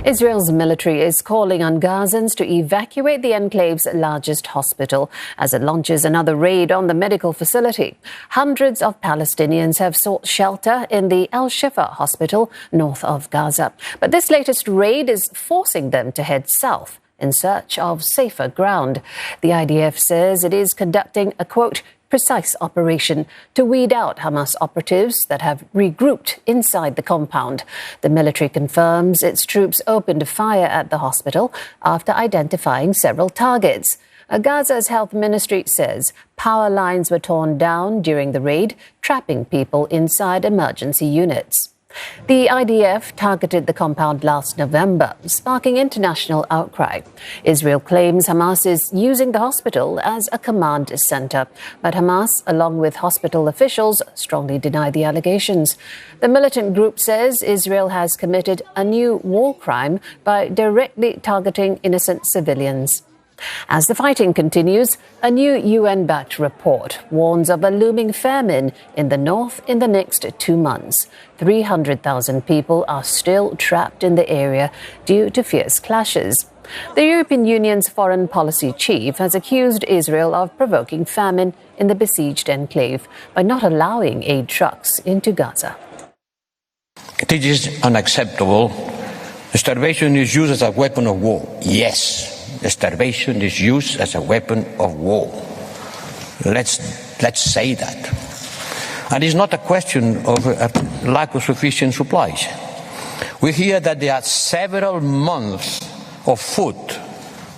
Israel's military is calling on Gazans to evacuate the enclave's largest hospital as it launches another raid on the medical facility. Hundreds of Palestinians have sought shelter in the Al-Shifa hospital north of Gaza. But this latest raid is forcing them to head south in search of safer ground. The IDF says it is conducting a, quote, precise operation to weed out Hamas operatives that have regrouped inside the compound. The military confirms its troops opened fire at the hospital after identifying several targets. Gaza's health ministry says power lines were torn down during the raid, trapping people inside emergency units. The IDF targeted the compound last November, sparking international outcry. Israel claims Hamas is using the hospital as a command center, but Hamas, along with hospital officials, strongly deny the allegations. The militant group says Israel has committed a new war crime by directly targeting innocent civilians. As the fighting continues, a new UN-backed report warns of a looming famine in the north in the next 2 months. 300,000 people are still trapped in the area due to fierce clashes. The European Union's foreign policy chief has accused Israel of provoking famine in the besieged enclave by not allowing aid trucks into Gaza. It is unacceptable. Starvation is used as a weapon of war. Yes. Starvation is used as a weapon of war. Let's say that. And it's not a question of a lack of sufficient supplies. We hear that there are several months of food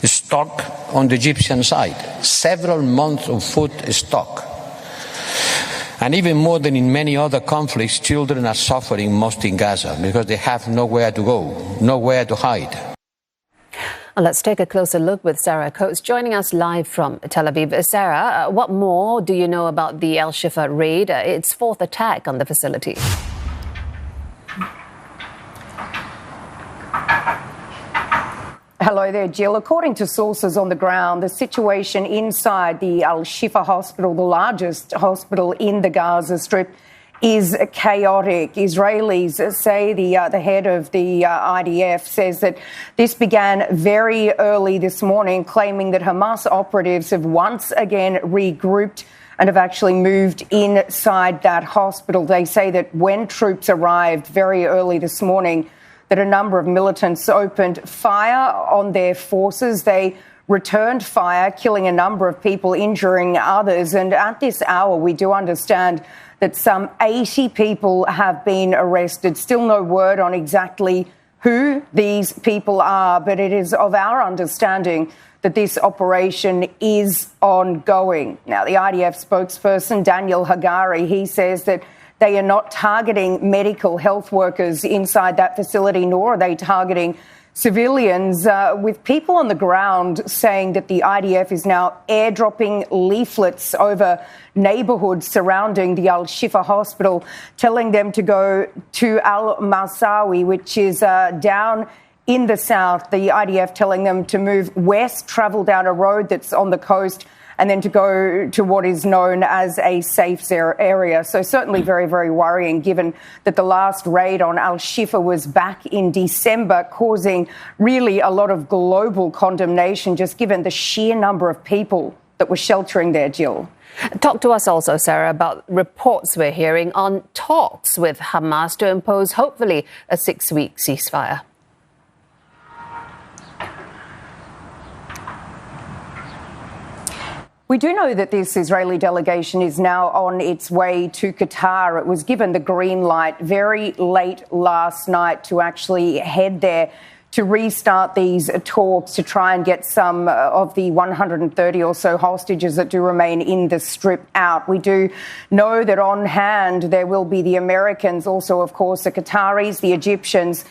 stock on the Egyptian side. Several months of food stock. And even more than in many other conflicts, children are suffering most in Gaza because they have nowhere to go, nowhere to hide. Let's take a closer look with Sarah Coates joining us live from Tel Aviv. Sarah, what more do you know about the Al-Shifa raid, its fourth attack on the facility? Hello there, Jill. According to sources on the ground, the situation inside the Al-Shifa hospital, the largest hospital in the Gaza Strip, is chaotic. Israelis say the head of the IDF says that this began very early this morning, claiming that Hamas operatives have once again regrouped and have actually moved inside that hospital. They say that when troops arrived very early this morning, that a number of militants opened fire on their forces. They returned fire, killing a number of people, injuring others. And at this hour, we do understand that some 80 people have been arrested. Still no word on exactly who these people are, but it is of our understanding that this operation is ongoing. Now, the IDF spokesperson, Daniel Hagari, he says that they are not targeting medical health workers inside that facility, nor are they targeting civilians, with people on the ground saying that the IDF is now airdropping leaflets over neighbourhoods surrounding the Al-Shifa hospital, telling them to go to Al-Masawi, which is down in the south. The IDF telling them to move west, travel down a road that's on the coast, and then to go to what is known as a safe area. So certainly very, very worrying, given that the last raid on Al-Shifa was back in December, causing really a lot of global condemnation, just given the sheer number of people that were sheltering there, Jill. Talk to us also, Sarah, about reports we're hearing on talks with Hamas to impose, hopefully, a 6-week ceasefire. We do know that this Israeli delegation is now on its way to Qatar. It was given the green light very late last night to actually head there to restart these talks to try and get some of the 130 or so hostages that do remain in the Strip out. We do know that on hand there will be the Americans, also, of course, the Qataris, the Egyptians.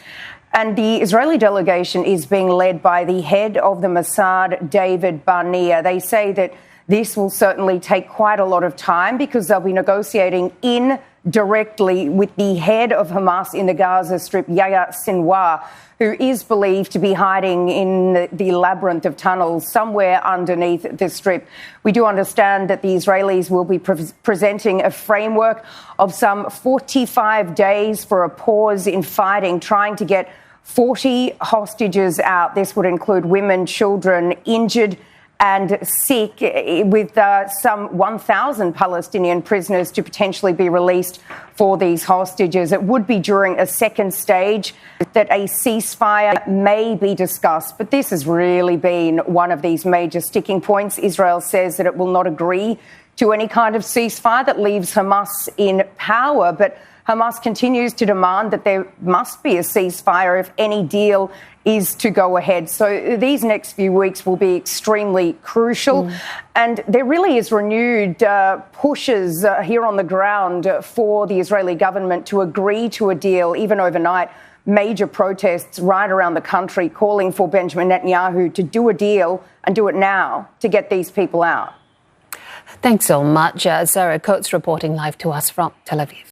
And the Israeli delegation is being led by the head of the Mossad, David Barnea. They say that this will certainly take quite a lot of time because they'll be negotiating indirectly with the head of Hamas in the Gaza Strip, Yahya Sinwar, who is believed to be hiding in the labyrinth of tunnels somewhere underneath the Strip. We do understand that the Israelis will be presenting a framework of some 45 days for a pause in fighting, trying to get 40 hostages out. This would include women, children, injured and sick, with some 1,000 Palestinian prisoners to potentially be released for these hostages. It would be during a second stage that a ceasefire may be discussed, but this has really been one of these major sticking points. Israel says that it will not agree to any kind of ceasefire that leaves Hamas in power, but Hamas continues to demand that there must be a ceasefire if any deal is to go ahead. So these next few weeks will be extremely crucial. And there really is renewed pushes here on the ground for the Israeli government to agree to a deal, even overnight. Major protests right around the country calling for Benjamin Netanyahu to do a deal and do it now to get these people out. Thanks so much. Sarah Coates reporting live to us from Tel Aviv.